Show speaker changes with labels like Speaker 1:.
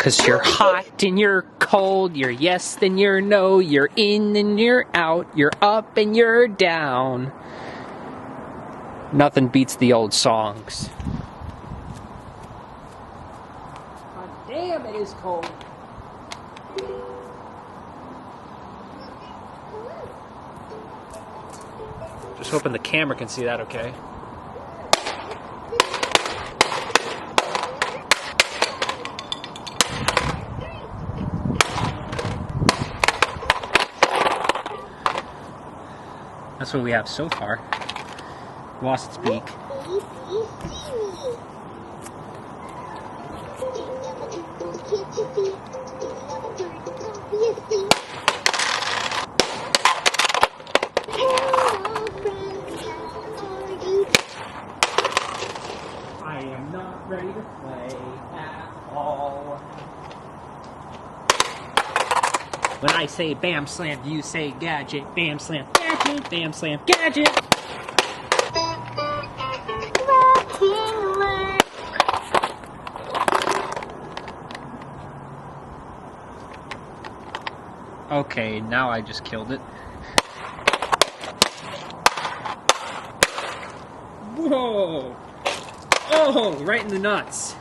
Speaker 1: 'Cause you're hot and you're cold, you're yes then you're no, you're in and you're out, you're up and you're down. Nothing beats the old songs. God damn, it is cold. Just hoping the camera can see that okay. That's what we have so far. Lost its beak. I am not ready to play at all. When I say bam slam, you say gadget. Bam slam, gadget. Bam slam, gadget. Okay, now I just killed it. Whoa! Oh, right in the nuts.